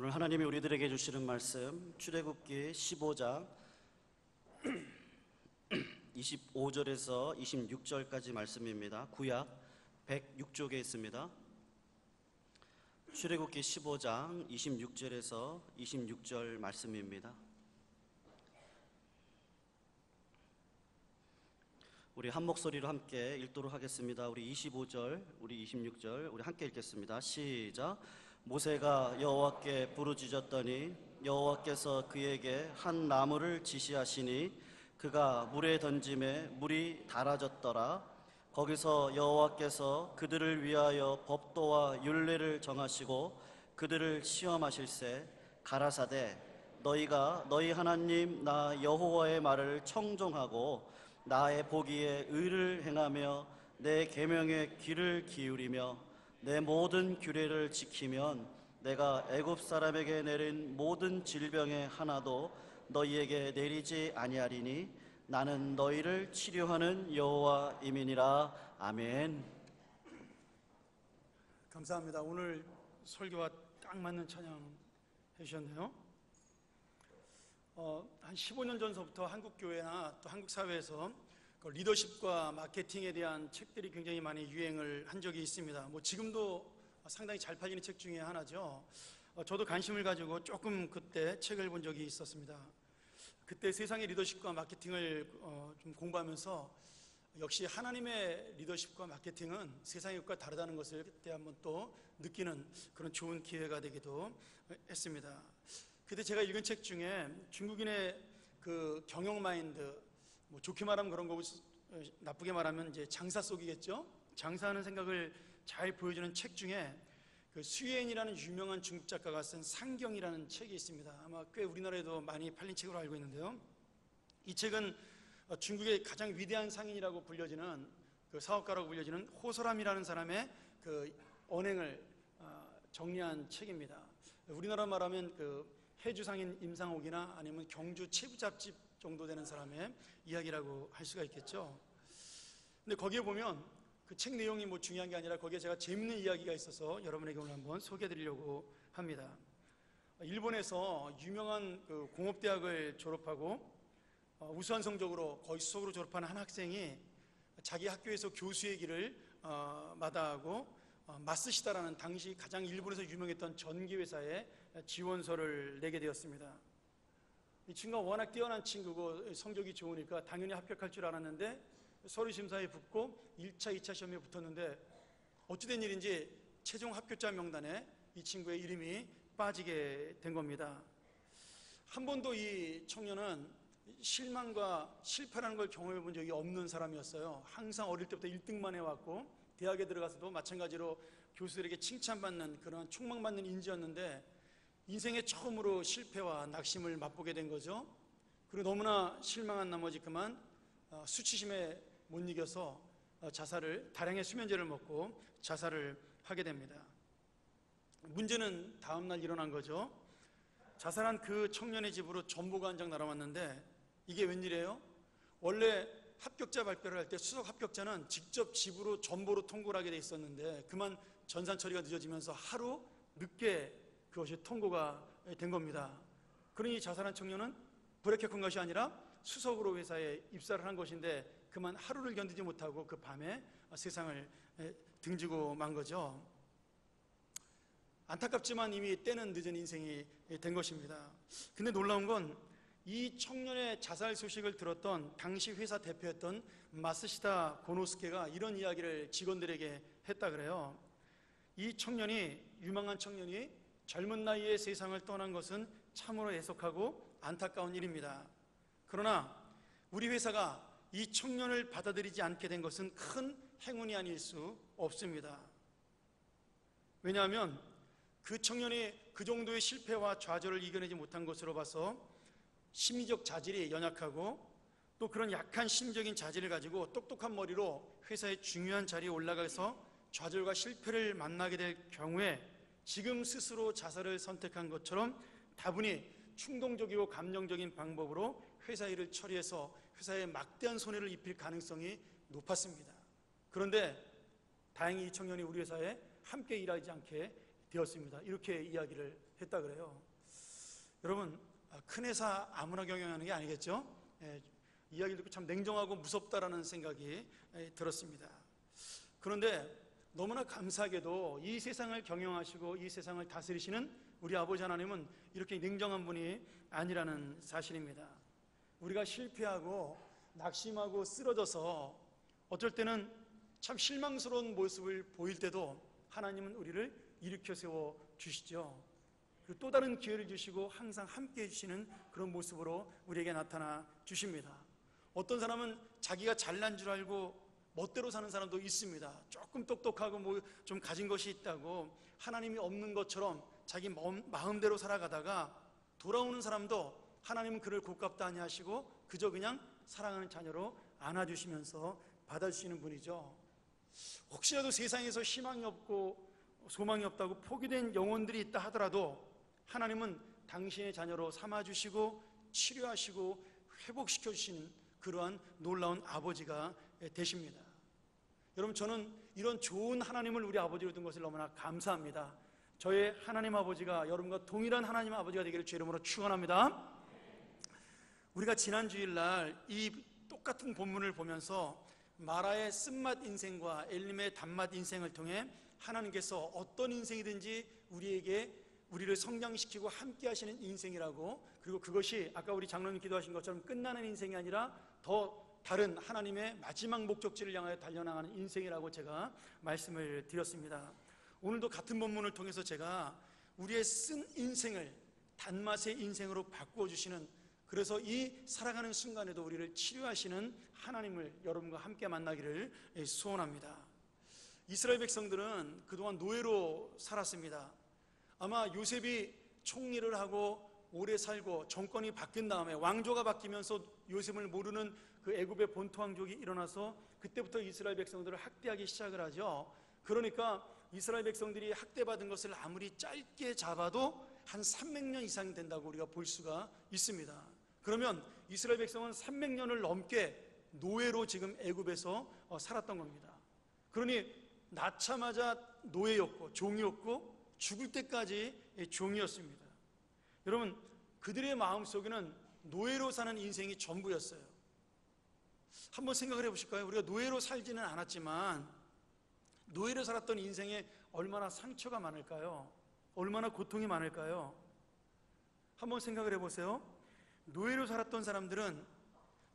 오늘 하나님이 우리들에게 주시는 말씀 출애굽기 15장 25절에서 26절까지 말씀입니다. 구약 106쪽에 있습니다. 출애굽기 15장 26절에서 26절 말씀입니다. 우리 한 목소리로 함께 읽도록 하겠습니다. 우리 25절, 우리 26절 우리 함께 읽겠습니다. 시작. 모세가 여호와께 부르짖었더니 여호와께서 그에게 한 나무를 지시하시니 그가 물에 던짐에 물이 달아졌더라. 거기서 여호와께서 그들을 위하여 법도와 율례를 정하시고 그들을 시험하실세 가라사대 너희가 너희 하나님 나 여호와의 말을 청종하고 나의 보기에 의를 행하며 내 계명에 귀를 기울이며 내 모든 규례를 지키면 내가 애굽 사람에게 내린 모든 질병의 하나도 너희에게 내리지 아니하리니 나는 너희를 치료하는 여호와임이니라. 아멘. 감사합니다. 오늘 설교와 딱 맞는 찬양 해주셨네요. 한 15년 전서부터 한국 교회나 또 한국 사회에서 리더십과 마케팅에 대한 책들이 굉장히 많이 유행을 한 적이 있습니다. 지금도 상당히 잘 팔리는 책 중에 하나죠. 저도 관심을 가지고 조금 그때 책을 본 적이 있었습니다. 그때 세상의 리더십과 마케팅을 좀 공부하면서 역시 하나님의 리더십과 마케팅은 세상의 것과 다르다는 것을 그때 한번 또 느끼는 그런 좋은 기회가 되기도 했습니다. 그때 제가 읽은 책 중에 중국인의 그 경영 마인드, 좋게 말하면 그런 거고 나쁘게 말하면 이제 장사 속이겠죠. 장사하는 생각을 잘 보여주는 책 중에 그 수옌이라는 유명한 중국 작가가 쓴 상경이라는 책이 있습니다. 아마 꽤 우리나라에도 많이 팔린 책으로 알고 있는데요. 이 책은 중국의 가장 위대한 상인이라고 불려지는 그 사업가라고 불려지는 호서람이라는 사람의 그 언행을 정리한 책입니다. 우리나라 말하면 그 해주상인 임상옥이나 아니면 경주 채부잣집 정도 되는 사람의 이야기라고 할 수가 있겠죠. 근데 거기에 보면 그 책 내용이 중요한 게 아니라 거기에 제가 재밌는 이야기가 있어서 여러분에게 오늘 한번 소개해 드리려고 합니다. 일본에서 유명한 그 공업대학을 졸업하고 우수한 성적으로 거의 수석으로 졸업한 한 학생이 자기 학교에서 교수의 길을 마다하고 마쓰시다라는 당시 가장 일본에서 유명했던 전기회사에 지원서를 내게 되었습니다. 이 친구가 워낙 뛰어난 친구고 성적이 좋으니까 당연히 합격할 줄 알았는데 서류 심사에 붙고 1차, 2차 시험에 붙었는데 어찌된 일인지 최종 합격자 명단에 이 친구의 이름이 빠지게 된 겁니다. 한 번도 이 청년은 실망과 실패라는 걸 경험해 본 적이 없는 사람이었어요. 항상 어릴 때부터 1등만 해왔고 대학에 들어가서도 마찬가지로 교수들에게 칭찬받는 그런 촉망받는 인지였는데 인생의 처음으로 실패와 낙심을 맛보게 된 거죠. 그리고 너무나 실망한 나머지 그만 수치심에 못 이겨서 다량의 수면제를 먹고 자살을 하게 됩니다. 문제는 다음날 일어난 거죠. 자살한 그 청년의 집으로 전보가 한 장 날아왔는데 이게 웬일이에요? 원래 합격자 발표를 할 때 수석 합격자는 직접 집으로 전보로 통고를 하게 돼 있었는데 그만 전산 처리가 늦어지면서 하루 늦게 그것이 통고가 된 겁니다. 그러니 자살한 청년은 불합격한 것이 아니라 수석으로 회사에 입사를 한 것인데 그만 하루를 견디지 못하고 그 밤에 세상을 등지고 만 거죠. 안타깝지만 이미 때는 늦은 인생이 된 것입니다. 근데 놀라운 건 이 청년의 자살 소식을 들었던 당시 회사 대표였던 마쓰시다 고노스케가 이런 이야기를 직원들에게 했다 그래요. 이 청년이, 유망한 청년이 젊은 나이에 세상을 떠난 것은 참으로 애석하고 안타까운 일입니다. 그러나 우리 회사가 이 청년을 받아들이지 않게 된 것은 큰 행운이 아닐 수 없습니다. 왜냐하면 그 청년이 그 정도의 실패와 좌절을 이겨내지 못한 것으로 봐서 심리적 자질이 연약하고 또 그런 약한 심적인 자질을 가지고 똑똑한 머리로 회사의 중요한 자리에 올라가서 좌절과 실패를 만나게 될 경우에 지금 스스로 자살을 선택한 것처럼 다분히 충동적이고 감정적인 방법으로 회사 일을 처리해서 회사에 막대한 손해를 입힐 가능성이 높았습니다. 그런데 다행히 이 청년이 우리 회사에 함께 일하지 않게 되었습니다. 이렇게 이야기를 했다 그래요. 여러분, 큰 회사 아무나 경영하는 게 아니겠죠? 이야기를 듣고 참 냉정하고 무섭다라는 생각이 들었습니다. 그런데 너무나 감사하게도 이 세상을 경영하시고 이 세상을 다스리시는 우리 아버지 하나님은 이렇게 냉정한 분이 아니라는 사실입니다. 우리가 실패하고 낙심하고 쓰러져서 어쩔 때는 참 실망스러운 모습을 보일 때도 하나님은 우리를 일으켜 세워 주시죠. 그리고 또 다른 기회를 주시고 항상 함께 해주시는 그런 모습으로 우리에게 나타나 주십니다. 어떤 사람은 자기가 잘난 줄 알고 멋대로 사는 사람도 있습니다. 조금 똑똑하고 뭐 좀 가진 것이 있다고 하나님이 없는 것처럼 자기 마음대로 살아가다가 돌아오는 사람도 하나님은 그를 곱깝다 아니하시고 그저 그냥 사랑하는 자녀로 안아주시면서 받아주시는 분이죠. 혹시라도 세상에서 희망이 없고 소망이 없다고 포기된 영혼들이 있다 하더라도 하나님은 당신의 자녀로 삼아주시고 치료하시고 회복시켜 주시는 그러한 놀라운 아버지가 되십니다. 여러분, 저는 이런 좋은 하나님을 우리 아버지로 둔 것을 너무나 감사합니다. 저의 하나님 아버지가 여러분과 동일한 하나님 아버지가 되기를 주의 이름으로 축원합니다. 우리가 지난 주일날 이 똑같은 본문을 보면서 마라의 쓴맛 인생과 엘림의 단맛 인생을 통해 하나님께서 어떤 인생이든지 우리를 성장시키고 함께 하시는 인생이라고, 그리고 그것이 아까 우리 장로님 기도하신 것처럼 끝나는 인생이 아니라 더 다른 하나님의 마지막 목적지를 향하여 달려나가는 인생이라고 제가 말씀을 드렸습니다. 오늘도 같은 본문을 통해서 제가 우리의 쓴 인생을 단맛의 인생으로 바꾸어 주시는, 그래서 이 살아가는 순간에도 우리를 치료하시는 하나님을 여러분과 함께 만나기를 소원합니다. 이스라엘 백성들은 그동안 노예로 살았습니다. 아마 요셉이 총리를 하고 오래 살고 정권이 바뀐 다음에 왕조가 바뀌면서 요셉을 모르는 그 애굽의 본토 왕족이 일어나서 그때부터 이스라엘 백성들을 학대하기 시작을 하죠. 그러니까 이스라엘 백성들이 학대받은 것을 아무리 짧게 잡아도 한 300년 이상 된다고 우리가 볼 수가 있습니다. 그러면 이스라엘 백성은 300년을 넘게 노예로 지금 애굽에서 살았던 겁니다. 그러니 낳자마자 노예였고 종이었고 죽을 때까지 종이었습니다. 여러분, 그들의 마음속에는 노예로 사는 인생이 전부였어요. 한번 생각을 해보실까요? 우리가 노예로 살지는 않았지만 노예로 살았던 인생에 얼마나 상처가 많을까요? 얼마나 고통이 많을까요? 한번 생각을 해보세요. 노예로 살았던 사람들은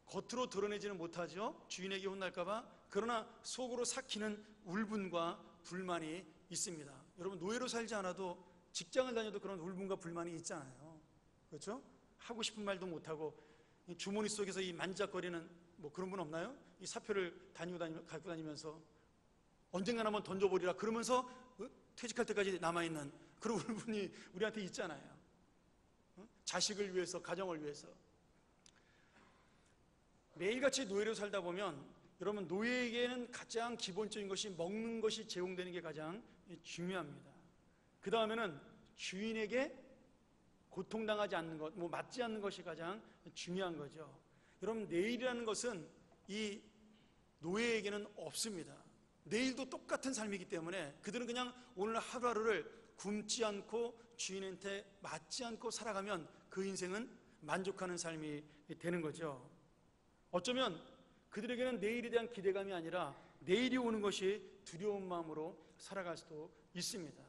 겉으로 드러내지는 못하죠. 주인에게 혼날까봐. 그러나 속으로 삭히는 울분과 불만이 있습니다. 여러분, 노예로 살지 않아도 직장을 다녀도 그런 울분과 불만이 있잖아요. 그렇죠? 하고 싶은 말도 못하고 이 주머니 속에서 이 만지작거리는 뭐 그런 분 없나요? 이 사표를 갖고 다니면서 언젠가 한번 던져버리라 그러면서 퇴직할 때까지 남아있는 그런 울분이 우리한테 있잖아요. 자식을 위해서, 가정을 위해서. 매일같이 노예로 살다 보면 여러분, 노예에게는 가장 기본적인 것이 먹는 것이 제공되는 게 가장 중요합니다. 그 다음에는 주인에게 고통당하지 않는 것, 맞지 않는 것이 가장 중요한 거죠. 여러분, 내일이라는 것은 이 노예에게는 없습니다. 내일도 똑같은 삶이기 때문에 그들은 그냥 오늘 하루하루를 굶지 않고 주인한테 맞지 않고 살아가면 그 인생은 만족하는 삶이 되는 거죠. 어쩌면 그들에게는 내일에 대한 기대감이 아니라 내일이 오는 것이 두려운 마음으로 살아갈 수도 있습니다.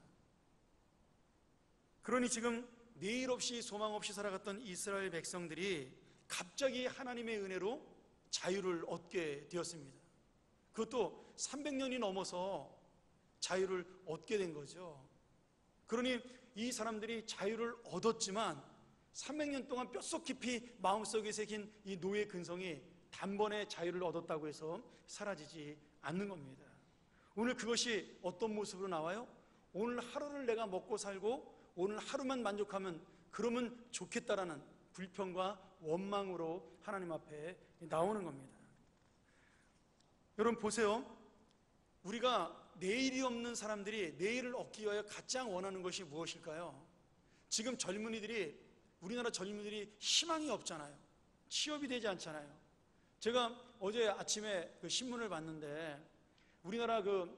그러니 지금 내일 없이 소망 없이 살아갔던 이스라엘 백성들이 갑자기 하나님의 은혜로 자유를 얻게 되었습니다. 그것도 300년이 넘어서 자유를 얻게 된 거죠. 그러니 이 사람들이 자유를 얻었지만 300년 동안 뼛속 깊이 마음속에 새긴 이 노예 근성이 단번에 자유를 얻었다고 해서 사라지지 않는 겁니다. 오늘 그것이 어떤 모습으로 나와요? 오늘 하루를 내가 먹고 살고 오늘 하루만 만족하면 그러면 좋겠다라는 불평과 원망으로 하나님 앞에 나오는 겁니다. 여러분 보세요. 우리가 내일이 없는 사람들이 내일을 얻기 위하여 가장 원하는 것이 무엇일까요? 지금 젊은이들이, 우리나라 젊은이들이 희망이 없잖아요. 취업이 되지 않잖아요. 제가 어제 아침에 그 신문을 봤는데 우리나라 그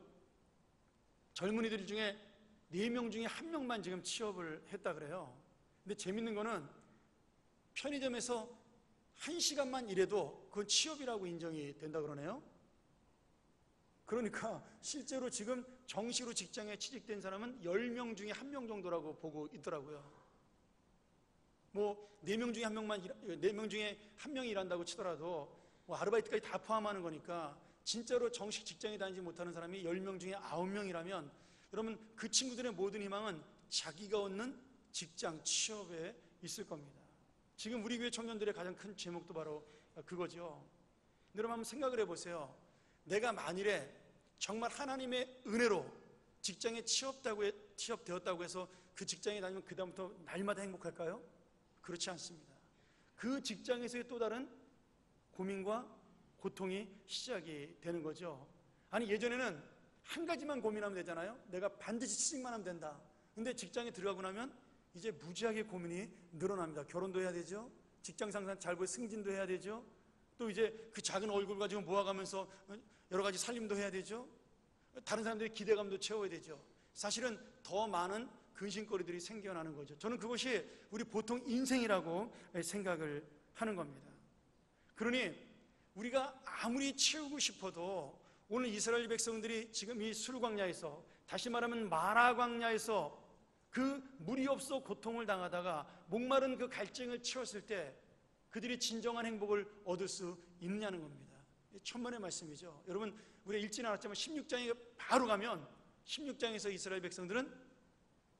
젊은이들 중에 4명 중에 1명만 지금 취업을 했다 그래요. 근데 재밌는 거는 편의점에서 1시간만 일해도 그건 취업이라고 인정이 된다 그러네요. 그러니까 실제로 지금 정식으로 직장에 취직된 사람은 10명 중에 1명 정도라고 보고 있더라고요. 뭐 4명 중에 4명 중에 1명이 일한다고 치더라도 뭐 아르바이트까지 다 포함하는 거니까 진짜로 정식 직장에 다니지 못하는 사람이 10명 중에 9명이라면 여러분 그 친구들의 모든 희망은 자기가 얻는 직장 취업에 있을 겁니다. 지금 우리 교회 청년들의 가장 큰 제목도 바로 그거죠. 여러분 한번 생각을 해보세요. 내가 만일에 정말 하나님의 은혜로 직장에 취업되었다고 해서 그 직장에 다니면 그 다음부터 날마다 행복할까요? 그렇지 않습니다. 그 직장에서의 또 다른 고민과 고통이 시작이 되는 거죠. 아니 예전에는 한 가지만 고민하면 되잖아요. 내가 반드시 취직만 하면 된다. 근데 직장에 들어가고 나면 이제 무지하게 고민이 늘어납니다. 결혼도 해야 되죠. 직장 상사 잘 보여 승진도 해야 되죠. 또 이제 그 작은 얼굴 가지고 모아가면서 여러 가지 살림도 해야 되죠. 다른 사람들의 기대감도 채워야 되죠. 사실은 더 많은 근심거리들이 생겨나는 거죠. 저는 그것이 우리 보통 인생이라고 생각을 하는 겁니다. 그러니 우리가 아무리 채우고 싶어도 오늘 이스라엘 백성들이 지금 이 수르광야에서, 다시 말하면 마라 광야에서 그 물이 없어 고통을 당하다가 목마른 그 갈증을 채웠을 때 그들이 진정한 행복을 얻을 수 있느냐는 겁니다. 천만의 말씀이죠. 여러분 우리가 읽지는 않았지만 16장에 바로 가면 16장에서 이스라엘 백성들은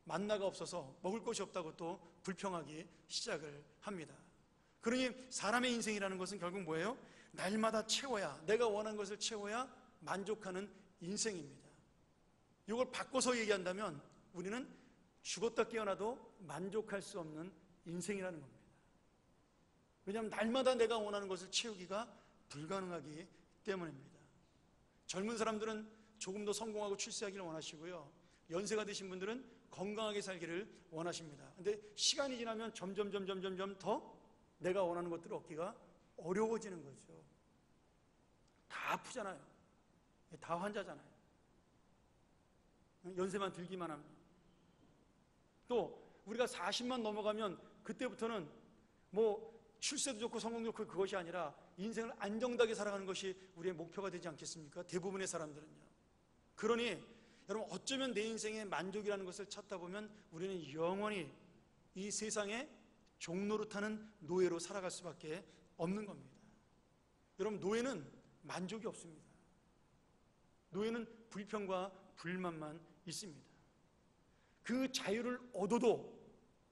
만나가 없어서 먹을 것이 없다고 또 불평하기 시작을 합니다. 그러니 사람의 인생이라는 것은 결국 뭐예요? 날마다 채워야, 내가 원하는 것을 채워야 만족하는 인생입니다. 이걸 바꿔서 얘기한다면 우리는 죽었다 깨어나도 만족할 수 없는 인생이라는 겁니다. 왜냐하면 날마다 내가 원하는 것을 채우기가 불가능하기 때문입니다. 젊은 사람들은 조금 더 성공하고 출세하기를 원하시고요, 연세가 드신 분들은 건강하게 살기를 원하십니다. 근데 시간이 지나면 점점 더 내가 원하는 것들을 얻기가 어려워지는 거죠. 다 아프잖아요. 다 환자잖아요. 연세만 들기만 합니다. 또 우리가 40만 넘어가면 그때부터는 뭐 출세도 좋고 성공도 좋고 그것이 아니라 인생을 안정되게 살아가는 것이 우리의 목표가 되지 않겠습니까? 대부분의 사람들은요. 그러니 여러분 어쩌면 내 인생의 만족이라는 것을 찾다 보면 우리는 영원히 이 세상의 종노릇하는 노예로 살아갈 수밖에 없는 겁니다. 여러분 노예는 만족이 없습니다. 노예는 불평과 불만만 있습니다. 그 자유를 얻어도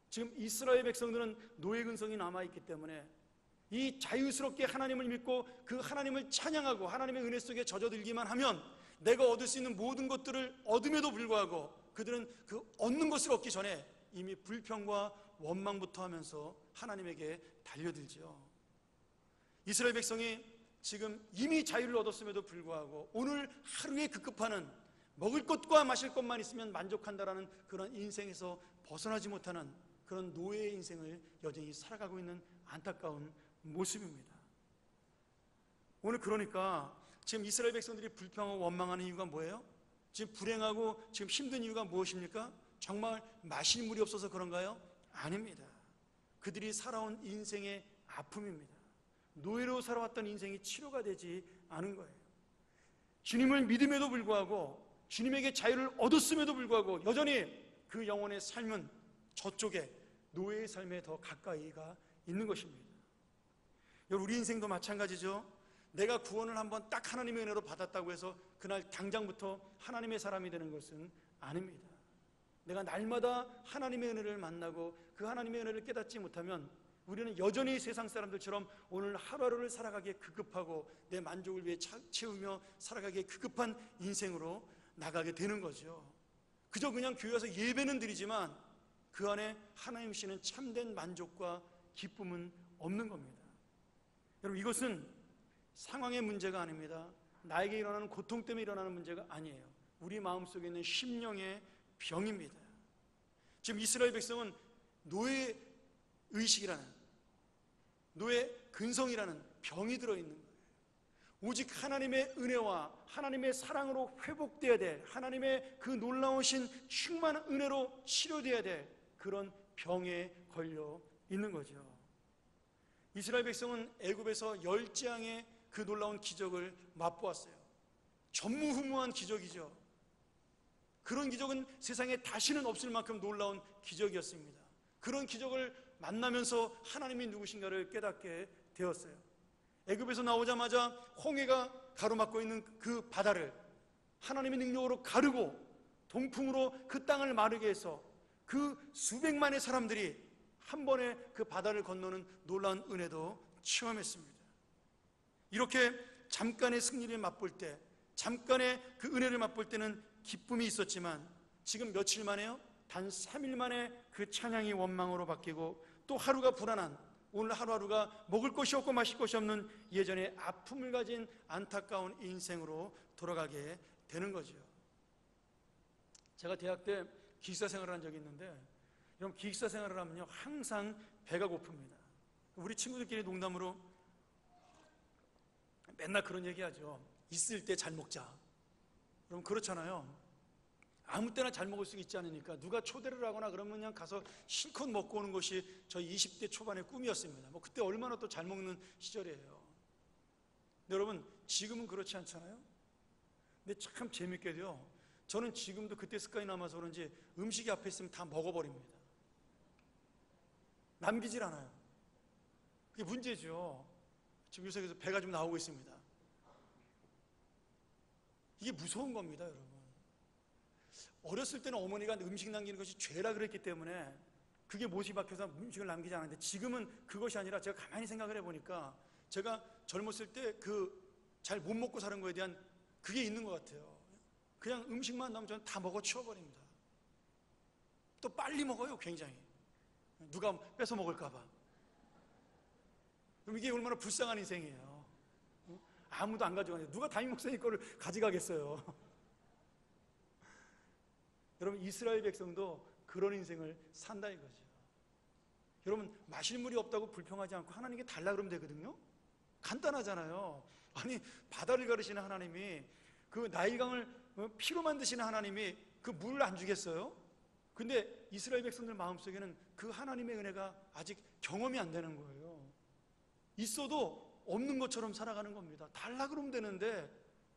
지금 이스라엘 백성들은 노예 근성이 남아있기 때문에 이 자유스럽게 하나님을 믿고 그 하나님을 찬양하고 하나님의 은혜 속에 젖어들기만 하면 내가 얻을 수 있는 모든 것들을 얻음에도 불구하고 그들은 그 얻는 것을 얻기 전에 이미 불평과 원망부터 하면서 하나님에게 달려들죠. 이스라엘 백성이 지금 이미 자유를 얻었음에도 불구하고 오늘 하루에 급급하는 먹을 것과 마실 것만 있으면 만족한다라는 그런 인생에서 벗어나지 못하는 그런 노예의 인생을 여전히 살아가고 있는 안타까운 모습입니다. 오늘 그러니까 지금 이스라엘 백성들이 불평하고 원망하는 이유가 뭐예요? 지금 불행하고 지금 힘든 이유가 무엇입니까? 정말 마실 물이 없어서 그런가요? 아닙니다. 그들이 살아온 인생의 아픔입니다. 노예로 살아왔던 인생이 치료가 되지 않은 거예요. 주님을 믿음에도 불구하고 주님에게 자유를 얻었음에도 불구하고 여전히 그 영혼의 삶은 저쪽에 노예의 삶에 더 가까이가 있는 것입니다. 여러분 우리 인생도 마찬가지죠. 내가 구원을 한번 딱 하나님의 은혜로 받았다고 해서 그날 당장부터 하나님의 사람이 되는 것은 아닙니다. 내가 날마다 하나님의 은혜를 만나고 그 하나님의 은혜를 깨닫지 못하면 우리는 여전히 세상 사람들처럼 오늘 하루하루를 살아가기에 급급하고 내 만족을 위해 채우며 살아가기에 급급한 인생으로 나가게 되는 거죠. 그저 그냥 교회 와서 예배는 드리지만 그 안에 하나님 씨는 참된 만족과 기쁨은 없는 겁니다. 여러분 이것은 상황의 문제가 아닙니다. 나에게 일어나는 고통 때문에 일어나는 문제가 아니에요. 우리 마음속에 있는 심령의 병입니다. 지금 이스라엘 백성은 노예 의식이라는, 노예 근성이라는 병이 들어있는 거예요. 오직 하나님의 은혜와 하나님의 사랑으로 회복되어야 될, 하나님의 그 놀라우신 충만한 은혜로 치료되어야 될 그런 병에 걸려 있는 거죠. 이스라엘 백성은 애굽에서 10재앙의 그 놀라운 기적을 맛보았어요. 전무후무한 기적이죠. 그런 기적은 세상에 다시는 없을 만큼 놀라운 기적이었습니다. 그런 기적을 만나면서 하나님이 누구신가를 깨닫게 되었어요. 애굽에서 나오자마자 홍해가 가로막고 있는 그 바다를 하나님의 능력으로 가르고 동풍으로 그 땅을 마르게 해서 그 수백만의 사람들이 한 번에 그 바다를 건너는 놀라운 은혜도 체험했습니다. 이렇게 잠깐의 승리를 맛볼 때, 잠깐의 그 은혜를 맛볼 때는 기쁨이 있었지만 지금 며칠 만에요? 단 3일 만에 그 찬양이 원망으로 바뀌고 또 하루가 불안한, 오늘 하루하루가 먹을 것이 없고 마실 것이 없는 예전의 아픔을 가진 안타까운 인생으로 돌아가게 되는 거죠. 제가 대학 때 기숙사 생활을 한 적이 있는데, 여러분 기숙사 생활을 하면요 항상 배가 고픕니다. 우리 친구들끼리 농담으로 맨날 그런 얘기하죠. 있을 때 잘 먹자. 그럼 그렇잖아요. 아무 때나 잘 먹을 수 있지 않으니까 누가 초대를 하거나 그러면 그냥 가서 실컷 먹고 오는 것이 저희 20대 초반의 꿈이었습니다. 뭐 그때 얼마나 또 잘 먹는 시절이에요. 근데 여러분 지금은 그렇지 않잖아요. 근데 참 재밌게도요, 저는 지금도 그때 습관이 남아서 그런지 음식이 앞에 있으면 다 먹어버립니다. 남기질 않아요. 그게 문제죠. 지금 요새 그래서 배가 좀 나오고 있습니다. 이게 무서운 겁니다, 여러분. 어렸을 때는 어머니가 음식 남기는 것이 죄라 그랬기 때문에 그게 못이 박혀서 음식을 남기지 않았는데, 지금은 그것이 아니라 제가 가만히 생각을 해보니까 제가 젊었을 때 그 잘 못 먹고 사는 거에 대한 그게 있는 것 같아요. 그냥 음식만 나오면 저는 다 먹어 치워버립니다. 또 빨리 먹어요, 굉장히. 누가 뺏어 먹을까봐. 그럼 이게 얼마나 불쌍한 인생이에요. 아무도 안 가져가는데 누가 담임 목사님 거를 가져가겠어요. 여러분 이스라엘 백성도 그런 인생을 산다 이거죠. 여러분 마실 물이 없다고 불평하지 않고 하나님께 달라 그러면 되거든요. 간단하잖아요. 아니 바다를 가르시는 하나님이, 그 나일강을 피로 만드시는 하나님이 그 물을 안 주겠어요? 근데 이스라엘 백성들 마음속에는 그 하나님의 은혜가 아직 경험이 안 되는 거예요. 있어도 없는 것처럼 살아가는 겁니다. 달라 그러면 되는데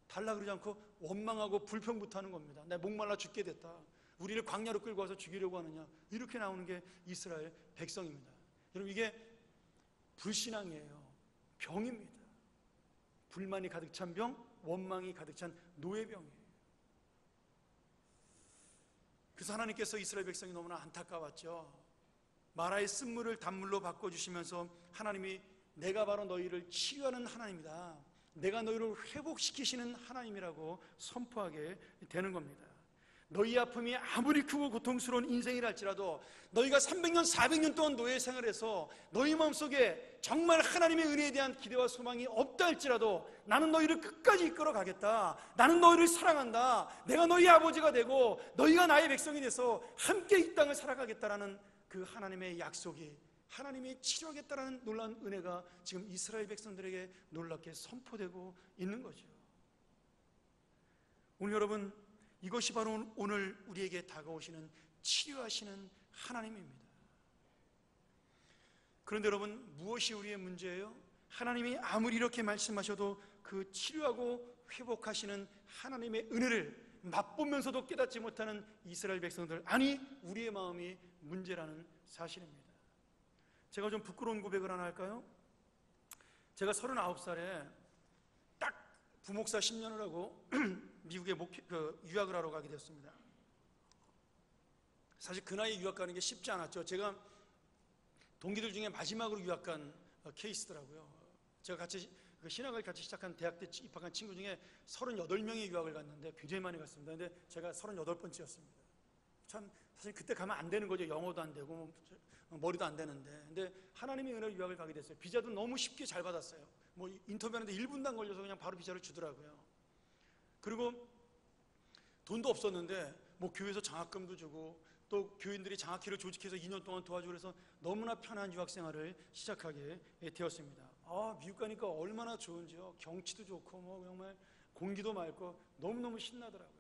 달라 그러지 않고 원망하고 불평부터 하는 겁니다. 내 목말라 죽게 됐다. 우리를 광야로 끌고 와서 죽이려고 하느냐. 이렇게 나오는 게 이스라엘 백성입니다. 여러분 이게 불신앙이에요. 병입니다. 불만이 가득 찬 병, 원망이 가득 찬 노예병이에요. 그래서 하나님께서 이스라엘 백성이 너무나 안타까웠죠. 마라의 쓴물을 단물로 바꿔주시면서 하나님이 내가 바로 너희를 치유하는 하나님이다, 내가 너희를 회복시키시는 하나님이라고 선포하게 되는 겁니다. 너희 아픔이 아무리 크고 고통스러운 인생이라 할지라도 너희가 300년 400년 동안 노예 생활해서 너희 마음속에 정말 하나님의 은혜에 대한 기대와 소망이 없다 할지라도 나는 너희를 끝까지 이끌어 가겠다, 나는 너희를 사랑한다, 내가 너희 아버지가 되고 너희가 나의 백성이 돼서 함께 이 땅을 살아가겠다라는 그 하나님의 약속이, 하나님이 치료하겠다라는 놀라운 은혜가 지금 이스라엘 백성들에게 놀랍게 선포되고 있는 거죠. 오늘 여러분 이것이 바로 오늘 우리에게 다가오시는 치료하시는 하나님입니다. 그런데 여러분 무엇이 우리의 문제예요? 하나님이 아무리 이렇게 말씀하셔도 그 치료하고 회복하시는 하나님의 은혜를 맛보면서도 깨닫지 못하는 이스라엘 백성들, 아니 우리의 마음이 문제라는 사실입니다. 제가 좀 부끄러운 고백을 하나 할까요? 제가 39살에 딱 부목사 10년을 하고 미국에 유학을 하러 가게 되었습니다. 사실 그 나이에 유학 가는 게 쉽지 않았죠. 제가 동기들 중에 마지막으로 유학 간 케이스더라고요. 제가 같이 신학을 같이 시작한 대학 때 입학한 친구 중에 38명이 유학을 갔는데 굉장히 많이 갔습니다. 근데 제가 38번째였습니다. 참 사실 그때 가면 안 되는 거죠. 영어도 안 되고 머리도 안 되는데. 근데 하나님의 은혜로 유학을 가게 됐어요. 비자도 너무 쉽게 잘 받았어요. 뭐 인터뷰하는데 1분도 안 걸려서 그냥 바로 비자를 주더라고요. 그리고 돈도 없었는데 뭐 교회에서 장학금도 주고 또 교인들이 장학회를 조직해서 2년 동안 도와주고 그래서 너무나 편한 유학 생활을 시작하게 되었습니다. 미국 가니까 얼마나 좋은지요. 경치도 좋고 뭐 정말 공기도 맑고 너무너무 신나더라고요.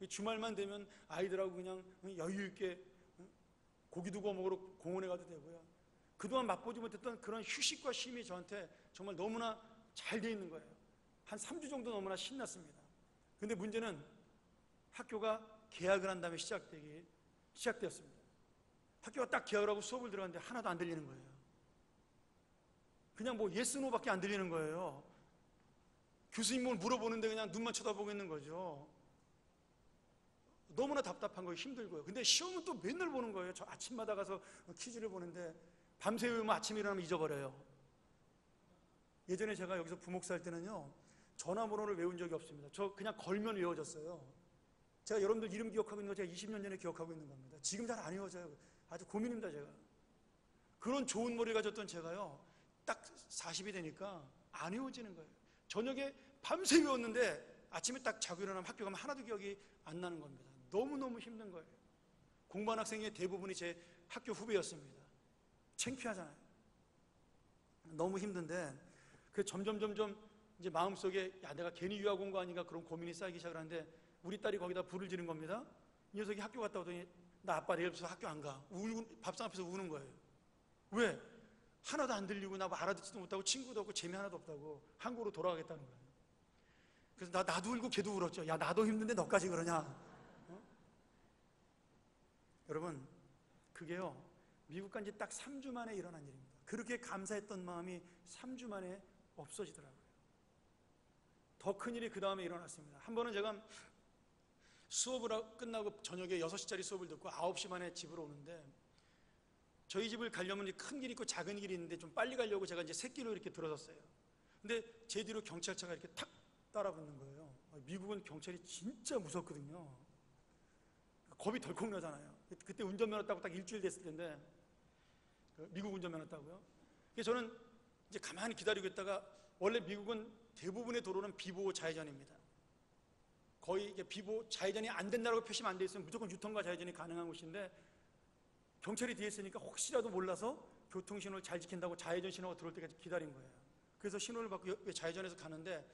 주말만 되면 아이들하고 그냥 여유 있게 고기도 구워 먹으러 공원에 가도 되고요. 그동안 맛보지 못했던 그런 휴식과 쉼이 저한테 정말 너무나 잘 돼 있는 거예요. 한 3주 정도 너무나 신났습니다. 근데 문제는 학교가 개학을 한 다음에 시작되었습니다. 학교가 딱 개학을 하고 수업을 들어갔는데 하나도 안 들리는 거예요. 그냥 뭐 예스 노밖에 안 들리는 거예요. 교수님 뭘 물어보는데 그냥 눈만 쳐다보고 있는 거죠. 너무나 답답한 거예요. 힘들고요. 근데 시험은 또 맨날 보는 거예요. 저 아침마다 가서 퀴즈를 보는데 밤새 외우면 아침에 일어나면 잊어버려요. 예전에 제가 여기서 부목사 할 때는요, 전화번호를 외운 적이 없습니다. 저 그냥 걸면 외워졌어요. 제가 여러분들 이름 기억하고 있는 거 제가 20년 전에 기억하고 있는 겁니다. 지금 잘 안 외워져요. 아주 고민입니다, 제가. 그런 좋은 머리를 가졌던 제가요, 딱 40이 되니까 안 외워지는 거예요. 저녁에 밤새 외웠는데 아침에 딱 자고 일어나면 학교 가면 하나도 기억이 안 나는 겁니다. 너무너무 힘든 거예요. 공부한 학생의 대부분이 제 학교 후배였습니다. 창피하잖아요. 너무 힘든데 그 점점 이제 마음속에 내가 괜히 유학 온 거 아닌가 그런 고민이 쌓이기 시작을 하는데 우리 딸이 거기다 불을 지른 겁니다. 이 녀석이 학교 갔다 오더니 나 아빠 내일 부터 학교 안 가. 밥상 앞에서 우는 거예요. 왜? 하나도 안 들리고 나 뭐 알아듣지도 못하고 친구도 없고 재미 하나도 없다고 한국으로 돌아가겠다는 거예요. 그래서 나도 울고 걔도 울었죠. 야, 나도 힘든데 너까지 그러냐. 여러분, 그게요, 미국 간 지 딱 3주 만에 일어난 일입니다. 그렇게 감사했던 마음이 3주 만에 없어지더라고요. 더 큰 일이 그 다음에 일어났습니다. 한 번은 제가 수업을 끝나고 저녁에 6시짜리 수업을 듣고 9시 만에 집으로 오는데 저희 집을 가려면 큰 길이 있고 작은 길이 있는데 좀 빨리 가려고 제가 이제 새길로 이렇게 들어섰어요. 근데 제 뒤로 경찰차가 이렇게 탁 따라붙는 거예요. 미국은 경찰이 진짜 무섭거든요. 겁이 덜컥 나잖아요. 그때 운전면허 따고 딱 일주일 됐을 텐데, 미국 운전면허 따고요. 그래서 저는 이제 가만히 기다리고 있다가, 원래 미국은 대부분의 도로는 비보호 좌회전입니다. 거의 이게 비보호 좌회전이 안 된다고 표시만 안 돼 있으면 무조건 유턴과 좌회전이 가능한 곳인데, 경찰이 뒤에 있으니까 혹시라도 몰라서 교통신호를 잘 지킨다고 좌회전 신호가 들어올 때까지 기다린 거예요. 그래서 신호를 받고 좌회전해서 가는데,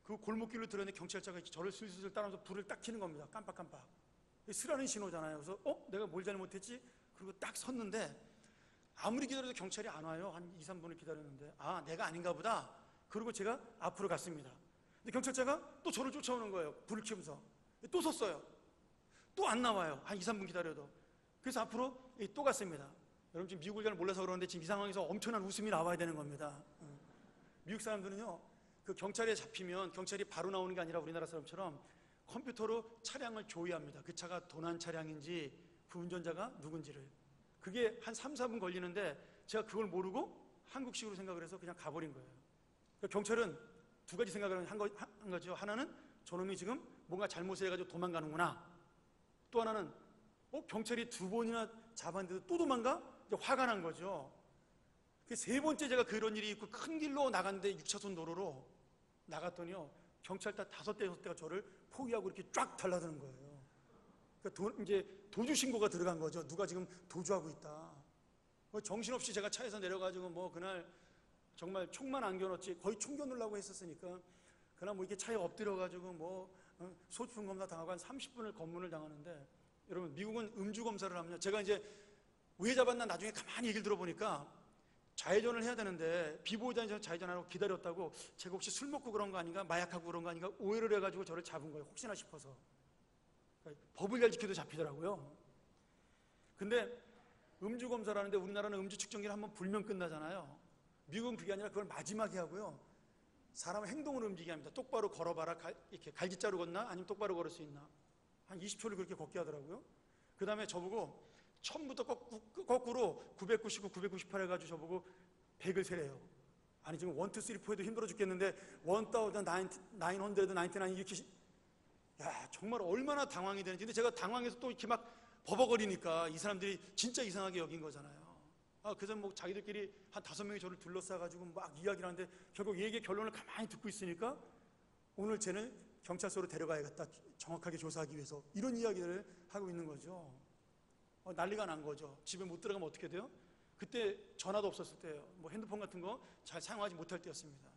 그 골목길로 들어있는데 경찰차가 저를 슬슬 따라오면서 불을 딱 켜는 겁니다. 깜빡깜빡. 쓰라는 신호잖아요. 그래서 내가 뭘 잘못했지? 그리고 딱 섰는데 아무리 기다려도 경찰이 안 와요. 한 2, 3분을 기다렸는데 내가 아닌가 보다. 그리고 제가 앞으로 갔습니다. 근데 경찰차가 또 저를 쫓아오는 거예요. 불을 켜면서. 또 섰어요. 또 안 나와요. 한 2, 3분 기다려도. 그래서 앞으로 또 갔습니다. 여러분 지금 미국을 잘 몰라서 그러는데 지금 이 상황에서 엄청난 웃음이 나와야 되는 겁니다. 미국 사람들은요, 그 경찰에 잡히면 경찰이 바로 나오는 게 아니라 우리나라 사람처럼 컴퓨터로 차량을 조회합니다. 그 차가 도난 차량인지 그 운전자가 누군지를. 그게 한 3, 4분 걸리는데 제가 그걸 모르고 한국식으로 생각을 해서 그냥 가버린 거예요. 그러니까 경찰은 두 가지 생각을 한 거죠. 하나는 저놈이 지금 뭔가 잘못을 해가지고 도망가는구나. 또 하나는 경찰이 2번이나 잡았는데도 또 도망가? 이제 화가 난 거죠. 세 번째 제가 그런 일이 있고 큰 길로 나갔는데 6차선 도로로 나갔더니요, 경찰차 5대, 6대가 저를 포위하고 이렇게 쫙 달라드는 거예요. 그러니까 이제 도주 신고가 들어간 거죠. 누가 지금 도주하고 있다. 정신없이 제가 차에서 내려가지고 뭐 그날 정말 총만 안겨놓지 거의 총 겨누려고 했었으니까 그날 뭐 이렇게 차에 엎드려가지고 뭐 소추품 검사 당하고 한 30분을 검문을 당하는데, 여러분 미국은 음주 검사를 하면요, 제가 이제 왜 잡았나 나중에 가만히 얘기를 들어보니까 좌회전을 해야 되는데 비보호 좌회전하라고 기다렸다고 제가 혹시 술 먹고 그런 거 아닌가, 마약하고 그런 거 아닌가 오해를 해가지고 저를 잡은 거예요. 혹시나 싶어서. 그러니까 법을 잘 지켜도 잡히더라고요. 근데 음주 검사를 하는데 우리나라는 음주 측정기를 한번 불면 끝나잖아요. 미국은 그게 아니라 그걸 마지막에 하고요, 사람의 행동을 움직이게 합니다. 똑바로 걸어봐라. 이렇게 갈짓자로 걷나? 아니면 똑바로 걸을 수 있나? 한 20초를 그렇게 걷게 하더라고요. 그 다음에 저보고 처음부터 거꾸로 999, 998 해가지고 저보고 100을 세래요. 아니 지금 1, 2, 3, 4에도 힘들어 죽겠는데 1999 이렇게. 야, 정말 얼마나 당황이 되는지. 근데 제가 당황해서 또 이렇게 막 버벅거리니까 이 사람들이 진짜 이상하게 여긴 거잖아요. 그래서 뭐 자기들끼리 한 5명이 저를 둘러싸가지고 막 이야기를 하는데 결국 얘기의 결론을 가만히 듣고 있으니까 오늘 쟤는 경찰서로 데려가야겠다, 정확하게 조사하기 위해서. 이런 이야기를 하고 있는 거죠. 난리가 난 거죠. 집에 못 들어가면 어떻게 돼요? 그때 전화도 없었을 때예요. 뭐 핸드폰 같은 거 잘 사용하지 못할 때였습니다.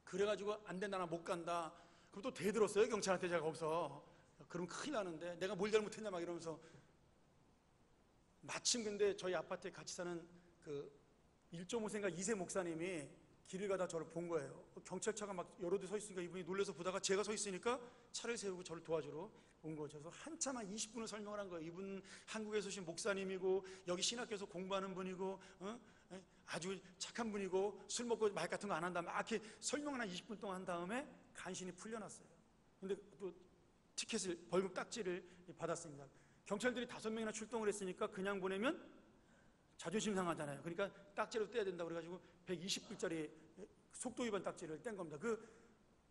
그래가지고 안 된다, 나 못 간다. 그럼 또 대들었어요, 경찰한테. 제가 거기서. 그럼 큰일 나는데 내가 뭘 잘못했냐 막 이러면서. 마침 근데 저희 아파트에 같이 사는 그 1.5세인가 2세 목사님이 길을 가다 저를 본 거예요. 경찰차가 막 여러 대 서 있으니까 이분이 놀라서 보다가 제가 서 있으니까 차를 세우고 저를 도와주러 온 거죠. 그래서 한참 한 20분을 설명을 한 거예요. 이분 한국에서 오신 목사님이고 여기 신학교에서 공부하는 분이고 아주 착한 분이고 술 먹고 말 같은 거 안 한다, 막 이렇게 설명을 한 20분 동안 한 다음에 간신히 풀려났어요. 근데 또 티켓을, 벌금 딱지를 받았습니다. 경찰들이 5명이나 출동을 했으니까 그냥 보내면 자존심 상하잖아요. 그러니까 딱지를 떼야 된다고 그래가지고 120불짜리 속도 위반 딱지를 뗀 겁니다. 그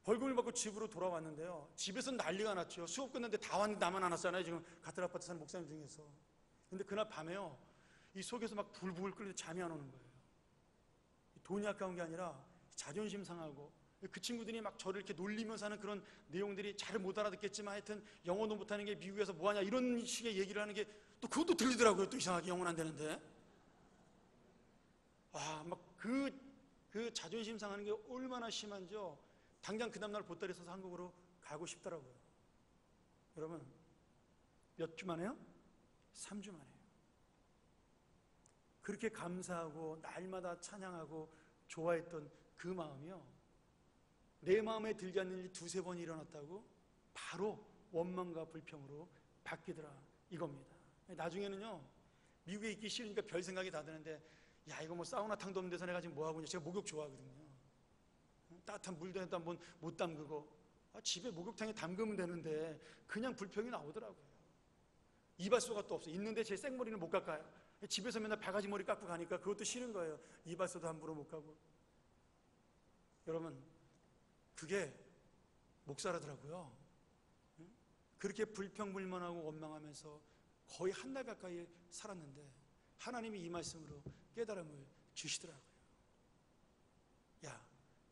벌금을 받고 집으로 돌아왔는데요, 집에서 난리가 났죠. 수업 끝났는데 다 왔는데 나만 안 왔잖아요, 지금 같은 아파트 사는 목사님 중에서. 근데 그날 밤에요, 이 속에서 막 불불 끓는데 잠이 안 오는 거예요. 돈이 아까운 게 아니라 자존심 상하고, 그 친구들이 막 저를 이렇게 놀리면서 하는 그런 내용들이 잘 못 알아듣겠지만 하여튼 영어도 못하는 게 미국에서 뭐하냐 이런 식의 얘기를 하는 게 또 그것도 들리더라고요. 또 이상하게 영어는 안 되는데. 막 그 자존심 상하는 게 얼마나 심한지요. 당장 그 다음날 보따리 써서 한국으로 가고 싶더라고요. 여러분, 몇 주 만에요? 3주 만에요. 그렇게 감사하고 날마다 찬양하고 좋아했던 그 마음이요, 내 마음에 들지 않는 일이 2-3번 일어났다고 바로 원망과 불평으로 바뀌더라, 이겁니다. 나중에는요, 미국에 있기 싫으니까 별 생각이 다 드는데, 야, 이거 뭐 사우나탕도 없는 데서 내가 지금 뭐하고 있냐. 제가 목욕 좋아하거든요. 따뜻한 물도 한번 못 담그고, 집에 목욕탕에 담그면 되는데 그냥 불평이 나오더라고요. 이발소가 또 없어요. 있는데 제 생머리는 못 깎아요. 집에서 맨날 바가지 머리 깎고 가니까 그것도 싫은 거예요. 이발소도 함부로 못 가고. 여러분, 그게 목사라더라고요. 그렇게 불평불만하고 원망하면서 거의 한 달 가까이 살았는데 하나님이 이 말씀으로 깨달음을 주시더라고요. 야,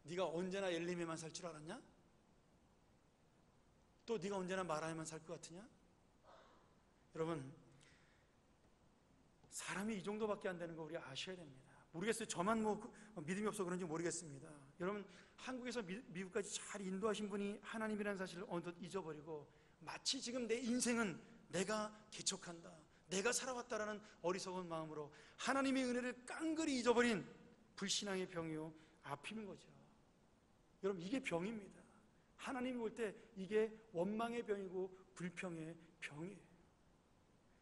네가 언제나 엘림에만 살 줄 알았냐? 또 네가 언제나 마라에만 살 것 같으냐? 여러분, 사람이 이 정도밖에 안 되는 거 우리 아셔야 됩니다. 모르겠어요. 저만 믿음이 없어 그런지 모르겠습니다. 여러분, 한국에서 미국까지 잘 인도하신 분이 하나님이라는 사실을 어느덧 잊어버리고 마치 지금 내 인생은 내가 개척한다, 내가 살아왔다라는 어리석은 마음으로 하나님의 은혜를 깡그리 잊어버린 불신앙의 병이요, 아픔인 거죠. 여러분, 이게 병입니다. 하나님이 볼 때 이게 원망의 병이고 불평의 병이에요.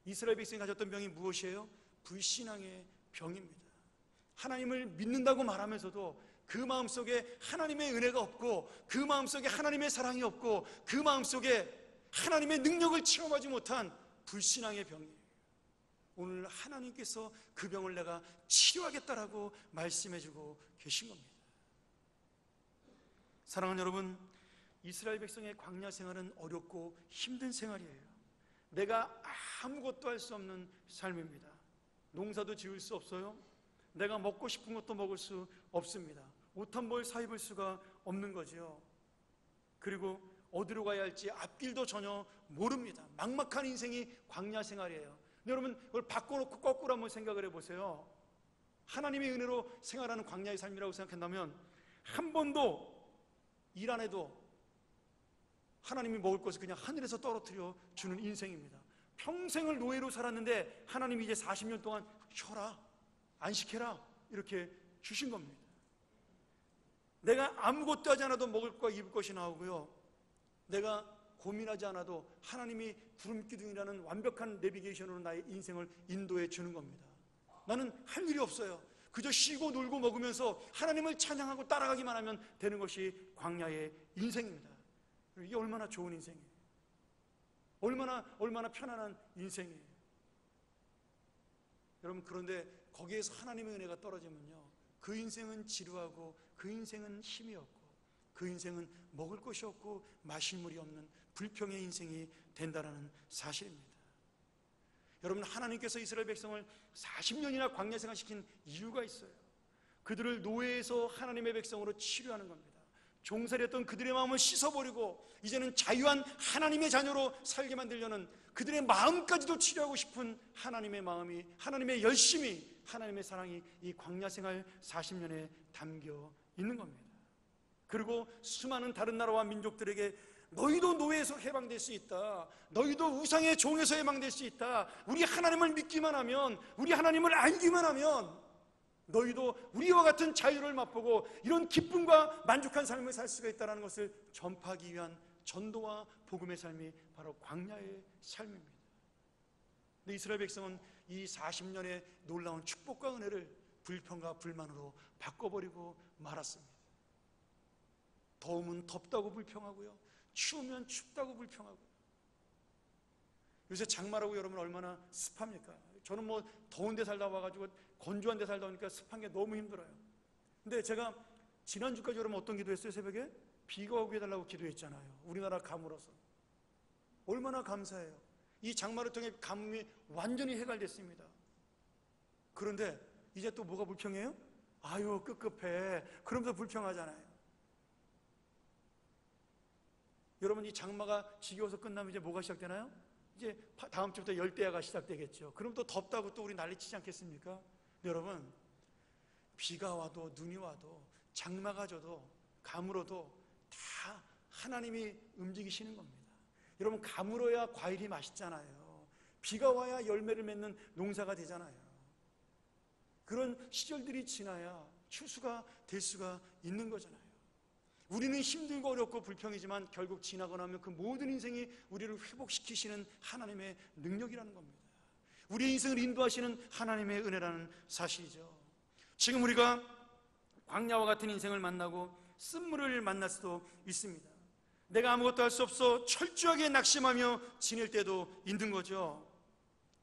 이스라엘 백성이 가졌던 병이 무엇이에요? 불신앙의 병입니다. 하나님을 믿는다고 말하면서도 그 마음속에 하나님의 은혜가 없고, 그 마음속에 하나님의 사랑이 없고, 그 마음속에 하나님의 능력을 체험하지 못한 불신앙의 병이에요. 오늘 하나님께서 그 병을 내가 치료하겠다라고 말씀해주고 계신 겁니다. 사랑하는 여러분, 이스라엘 백성의 광야 생활은 어렵고 힘든 생활이에요. 내가 아무것도 할 수 없는 삶입니다. 농사도 지을 수 없어요. 내가 먹고 싶은 것도 먹을 수 없습니다. 옷 한 벌 사 입을 수가 없는 거지요. 그리고 어디로 가야 할지 앞길도 전혀 모릅니다. 막막한 인생이 광야 생활이에요. 근데 여러분, 그걸 바꿔놓고 거꾸로 한번 생각을 해보세요. 하나님의 은혜로 생활하는 광야의 삶이라고 생각한다면 한 번도 일 안 해도 하나님이 먹을 것을 그냥 하늘에서 떨어뜨려 주는 인생입니다. 평생을 노예로 살았는데 하나님이 이제 40년 동안 쉬어라, 안식해라 이렇게 주신 겁니다. 내가 아무것도 하지 않아도 먹을 것과 입을 것이 나오고요, 내가 고민하지 않아도 하나님이 구름기둥이라는 완벽한 내비게이션으로 나의 인생을 인도해 주는 겁니다. 나는 할 일이 없어요. 그저 쉬고 놀고 먹으면서 하나님을 찬양하고 따라가기만 하면 되는 것이 광야의 인생입니다. 이게 얼마나 좋은 인생이에요. 얼마나 편안한 인생이에요. 여러분, 그런데 거기에서 하나님의 은혜가 떨어지면요, 그 인생은 지루하고, 그 인생은 힘이 없고, 그 인생은 먹을 것이 없고 마실 물이 없는 불평의 인생이 된다는 사실입니다. 여러분, 하나님께서 이스라엘 백성을 40년이나 광야 생활시킨 이유가 있어요. 그들을 노예에서 하나님의 백성으로 치료하는 겁니다. 종살이했던 그들의 마음을 씻어버리고 이제는 자유한 하나님의 자녀로 살게 만들려는 그들의 마음까지도 치료하고 싶은 하나님의 마음이, 하나님의 열심이, 하나님의 사랑이 이 광야 생활 40년에 담겨 있는 겁니다. 그리고 수많은 다른 나라와 민족들에게 너희도 노예에서 해방될 수 있다, 너희도 우상의 종에서 해방될 수 있다, 우리 하나님을 믿기만 하면, 우리 하나님을 알기만 하면 너희도 우리와 같은 자유를 맛보고 이런 기쁨과 만족한 삶을 살 수가 있다는 것을 전파하기 위한 전도와 복음의 삶이 바로 광야의 삶입니다. 근데 이스라엘 백성은 이 40년의 놀라운 축복과 은혜를 불평과 불만으로 바꿔버리고 말았습니다. 더우면 덥다고 불평하고요, 추우면 춥다고 불평하고. 요새 장마라고 여러분 얼마나 습합니까? 저는 뭐 더운 데 살다 와가지고 건조한 데 살다 오니까 습한 게 너무 힘들어요. 근데 제가 지난주까지 여러분 어떤 기도했어요? 새벽에 비가 오게 해달라고 기도했잖아요. 우리나라 가물어서. 얼마나 감사해요. 이 장마를 통해 가뭄이 완전히 해결됐습니다. 그런데 이제 또 뭐가 불평해요? 아유 급급해, 그러면서 불평하잖아요. 여러분, 이 장마가 지겨워서 끝나면 이제 뭐가 시작되나요? 이제 다음 주부터 열대야가 시작되겠죠. 그럼 또 덥다고 또 우리 난리치지 않겠습니까? 여러분, 비가 와도 눈이 와도 장마가 져도 가물어도 다 하나님이 움직이시는 겁니다. 여러분, 가물어야 과일이 맛있잖아요. 비가 와야 열매를 맺는 농사가 되잖아요. 그런 시절들이 지나야 추수가 될 수가 있는 거잖아요. 우리는 힘들고 어렵고 불평이지만 결국 지나고 나면 그 모든 인생이 우리를 회복시키시는 하나님의 능력이라는 겁니다. 우리의 인생을 인도하시는 하나님의 은혜라는 사실이죠. 지금 우리가 광야와 같은 인생을 만나고 쓴물을 만날 수도 있습니다. 내가 아무것도 할 수 없어 철저하게 낙심하며 지낼 때도 있는 거죠.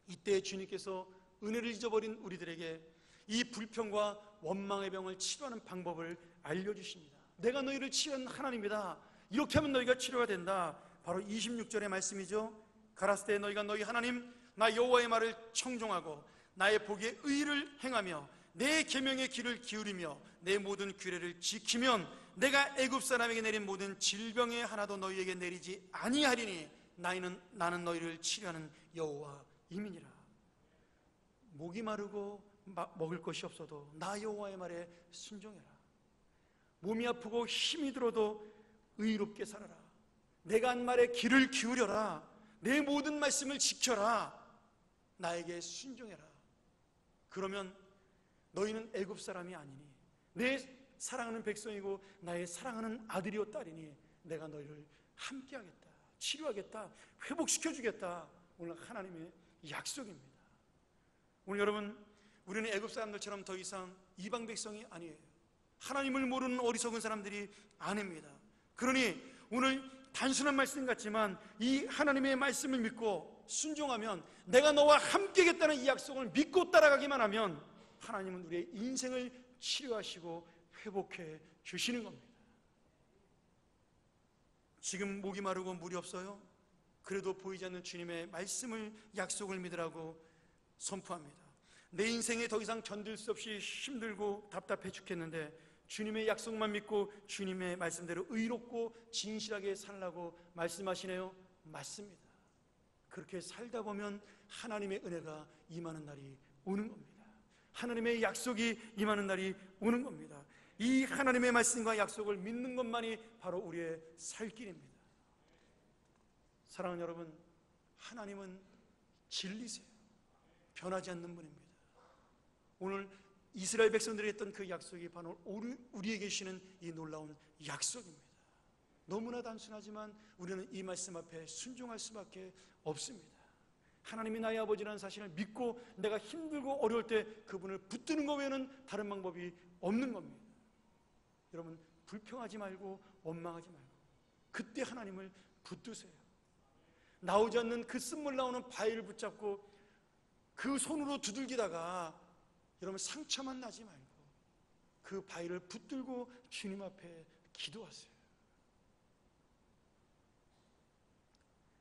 이때 주님께서 은혜를 잊어버린 우리들에게 이 불평과 원망의 병을 치료하는 방법을 알려주십니다. 내가 너희를 치유한 하나님이다, 이렇게 하면 너희가 치료가 된다. 바로 26절의 말씀이죠. 가라사대 너희가 너희 하나님 나 여호와의 말을 청종하고 나의 복의 의를 행하며 내 계명의 귀를 기울이며 내 모든 규례를 지키면 내가 애굽 사람에게 내린 모든 질병의 하나도 너희에게 내리지 아니하리니 나는 너희를 치료하는 여호와임이니라. 목이 마르고 먹을 것이 없어도 나 여호와의 말에 순종해라. 몸이 아프고 힘이 들어도 의롭게 살아라. 내가 한 말에 귀를 기울여라. 내 모든 말씀을 지켜라. 나에게 순종해라. 그러면 너희는 애굽 사람이 아니니 내 사랑하는 백성이고 나의 사랑하는 아들이요 딸이니 내가 너희를 함께하겠다, 치료하겠다, 회복시켜주겠다. 오늘 하나님의 약속입니다. 오늘 여러분, 우리는 애굽 사람들처럼 더 이상 이방 백성이 아니에요. 하나님을 모르는 어리석은 사람들이 아닙니다. 그러니 오늘 단순한 말씀 같지만 이 하나님의 말씀을 믿고 순종하면, 내가 너와 함께겠다는 이 약속을 믿고 따라가기만 하면 하나님은 우리의 인생을 치료하시고 회복해 주시는 겁니다. 지금 목이 마르고 물이 없어요? 그래도 보이지 않는 주님의 말씀을, 약속을 믿으라고 선포합니다. 내 인생에 더 이상 견딜 수 없이 힘들고 답답해 죽겠는데 주님의 약속만 믿고 주님의 말씀대로 의롭고 진실하게 살라고 말씀하시네요. 맞습니다. 그렇게 살다 보면 하나님의 은혜가 임하는 날이 오는 겁니다. 하나님의 약속이 임하는 날이 오는 겁니다. 이 하나님의 말씀과 약속을 믿는 것만이 바로 우리의 살 길입니다. 사랑하는 여러분, 하나님은 진리세요. 변하지 않는 분입니다. 오늘 이스라엘 백성들이 했던 그 약속이 바로 우리에게 주시는 이 놀라운 약속입니다. 너무나 단순하지만 우리는 이 말씀 앞에 순종할 수밖에 없습니다. 하나님이 나의 아버지라는 사실을 믿고 내가 힘들고 어려울 때 그분을 붙드는 것 외에는 다른 방법이 없는 겁니다. 여러분, 불평하지 말고 원망하지 말고 그때 하나님을 붙드세요. 나오지 않는 그 쓴물 나오는 바위를 붙잡고 그 손으로 두들기다가 여러분 상처만 나지 말고 그 바위를 붙들고 주님 앞에 기도하세요.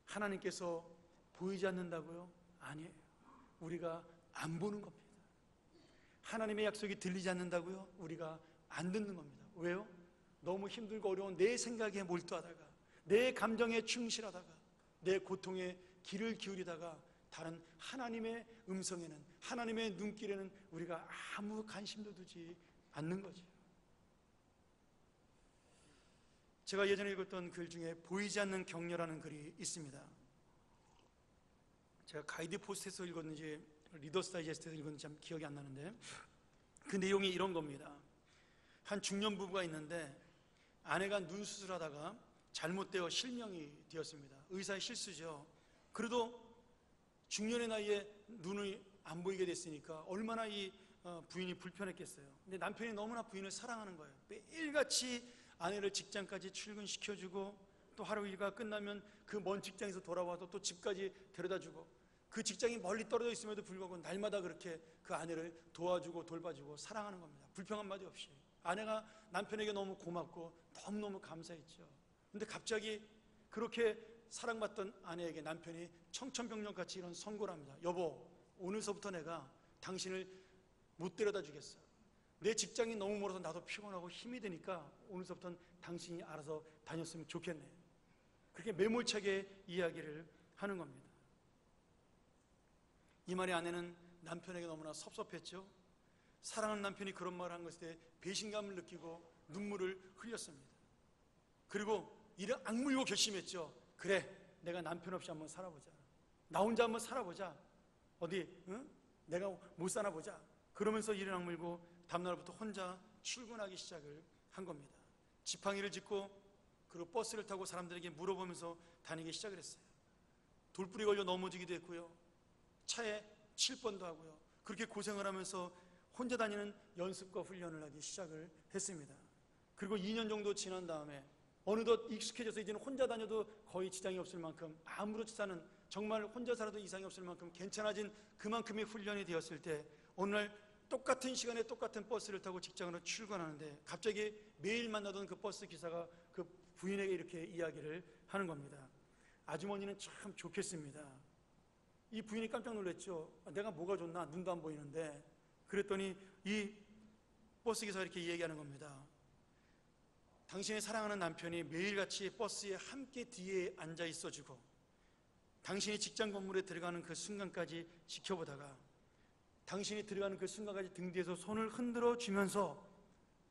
하나님께서 보이지 않는다고요? 아니에요. 우리가 안 보는 겁니다. 하나님의 약속이 들리지 않는다고요? 우리가 안 듣는 겁니다. 왜요? 너무 힘들고 어려운 내 생각에 몰두하다가, 내 감정에 충실하다가, 내 고통에 귀를 기울이다가 다른 하나님의 음성에는, 하나님의 눈길에는 우리가 아무 관심도 두지 않는 거죠. 제가 예전에 읽었던 글 중에 보이지 않는 격려라는 글이 있습니다. 제가 가이드 포스트에서 읽었는지 리더스 다이제스트에서 읽었는지 참 기억이 안 나는데, 그 내용이 이런 겁니다. 한 중년 부부가 있는데 아내가 눈 수술하다가 잘못되어 실명이 되었습니다. 의사의 실수죠. 그래도 중년의 나이에 눈이 안 보이게 됐으니까 얼마나 이 부인이 불편했겠어요. 근데 남편이 너무나 부인을 사랑하는 거예요. 매일같이 아내를 직장까지 출근시켜주고, 또 하루 일과가 끝나면 그 먼 직장에서 돌아와도 또 집까지 데려다주고, 그 직장이 멀리 떨어져 있음에도 불구하고 날마다 그렇게 그 아내를 도와주고 돌봐주고 사랑하는 겁니다. 불평 한마디 없이. 아내가 남편에게 너무 고맙고 너무너무 감사했죠. 근데 갑자기 그렇게 사랑받던 아내에게 남편이 청천벽력같이 이런 선고를 합니다. 여보, 오늘서부터 내가 당신을 못 데려다 주겠어. 내 직장이 너무 멀어서 나도 피곤하고 힘이 드니까 오늘서부터는 당신이 알아서 다녔으면 좋겠네. 그렇게 매몰차게 이야기를 하는 겁니다. 이 말에 아내는 남편에게 너무나 섭섭했죠. 사랑하는 남편이 그런 말을 한 것에 대해 배신감을 느끼고 눈물을 흘렸습니다. 그리고 이를 악물고 결심했죠. 그래, 내가 남편 없이 한번 살아보자. 나 혼자 한번 살아보자. 어디 내가 못 사나 보자. 그러면서 이를 악물고 다음날부터 혼자 출근하기 시작을 한 겁니다. 지팡이를 짚고 그리고 버스를 타고 사람들에게 물어보면서 다니기 시작을 했어요. 돌부리 걸려 넘어지기도 했고요. 차에 칠 뻔도 하고요. 그렇게 고생을 하면서 혼자 다니는 연습과 훈련을 하기 시작을 했습니다. 그리고 2년 정도 지난 다음에 어느덧 익숙해져서 이제는 혼자 다녀도 거의 지장이 없을 만큼, 아무렇지 않은, 정말 혼자 살아도 이상이 없을 만큼 괜찮아진 그만큼의 훈련이 되었을 때, 어느 날 똑같은 시간에 똑같은 버스를 타고 직장으로 출근하는데 갑자기 매일 만나던 그 버스 기사가 그 부인에게 이렇게 이야기를 하는 겁니다. 아주머니는 참 좋겠습니다. 이 부인이 깜짝 놀랐죠. 내가 뭐가 좋나, 눈도 안 보이는데. 그랬더니 이 버스 기사가 이렇게 이야기하는 겁니다. 당신의 사랑하는 남편이 매일같이 버스에 함께 뒤에 앉아 있어주고, 당신이 직장 건물에 들어가는 그 순간까지 지켜보다가, 당신이 들어가는 그 순간까지 등 뒤에서 손을 흔들어 주면서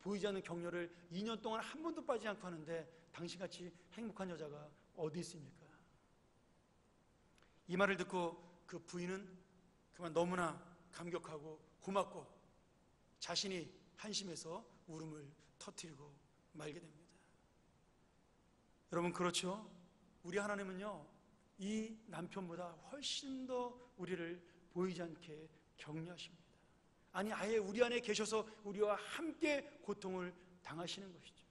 보이지 않는 격려를 2년 동안 한 번도 빠지지 않고 하는데, 당신같이 행복한 여자가 어디 있습니까? 이 말을 듣고 그 부인은 그만 너무나 감격하고 고맙고 자신이 한심해서 울음을 터뜨리고 말게 됩니다. 여러분, 그렇죠? 우리 하나님은요, 이 남편보다 훨씬 더 우리를 보이지 않게 격려하십니다. 아니, 아예 우리 안에 계셔서 우리와 함께 고통을 당하시는 것이죠.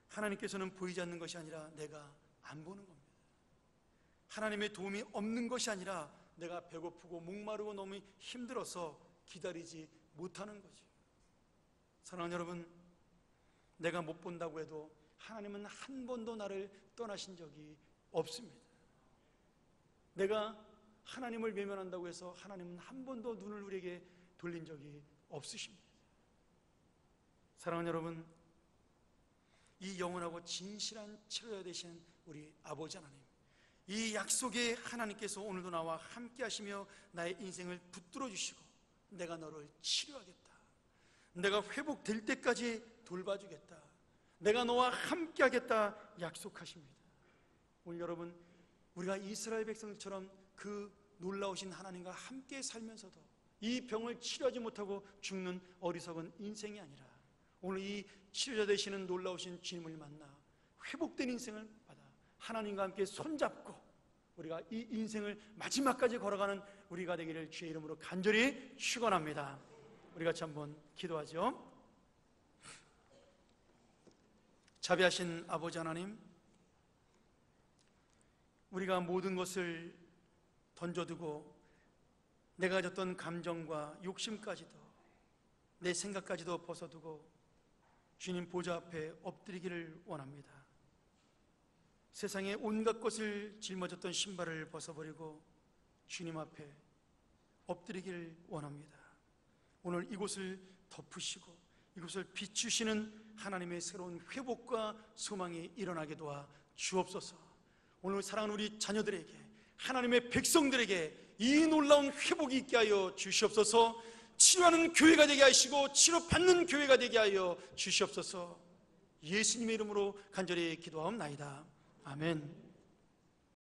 하나님께서는 보이지 않는 것이 아니라 내가 안 보는 겁니다. 하나님의 도움이 없는 것이 아니라 내가 배고프고 목마르고 너무 힘들어서 기다리지 못하는 거죠. 사랑하는 여러분, 내가 못 본다고 해도 하나님은 한 번도 나를 떠나신 적이 없습니다. 내가 하나님을 외면한다고 해서 하나님은 한 번도 눈을 우리에게 돌린 적이 없으십니다. 사랑하는 여러분, 이 영원하고 진실한 치료자 되신 우리 아버지 하나님, 이 약속의 하나님께서 오늘도 나와 함께 하시며 나의 인생을 붙들어 주시고 내가 너를 치료하겠다, 내가 회복될 때까지 돌봐주겠다, 내가 너와 함께 하겠다 약속하십니다. 오늘 여러분, 우리가 이스라엘 백성들처럼 그 놀라우신 하나님과 함께 살면서도 이 병을 치료하지 못하고 죽는 어리석은 인생이 아니라, 오늘 이 치료자 되시는 놀라우신 주님을 만나 회복된 인생을 받아 하나님과 함께 손잡고 우리가 이 인생을 마지막까지 걸어가는 우리가 되기를 주의 이름으로 간절히 축원합니다. 우리 같이 한번 기도하죠. 자비하신 아버지 하나님, 우리가 모든 것을 던져두고 내가 가졌던 감정과 욕심까지도, 내 생각까지도 벗어두고 주님 보좌 앞에 엎드리기를 원합니다. 세상에 온갖 것을 짊어졌던 신발을 벗어버리고 주님 앞에 엎드리기를 원합니다. 오늘 이곳을 덮으시고 이것을 비추시는 하나님의 새로운 회복과 소망이 일어나게 도와 주옵소서. 오늘 사랑하는 우리 자녀들에게, 하나님의 백성들에게 이 놀라운 회복이 있게 하여 주시옵소서. 치료하는 교회가 되게 하시고 치료받는 교회가 되게 하여 주시옵소서. 예수님의 이름으로 간절히 기도하옵나이다. 아멘.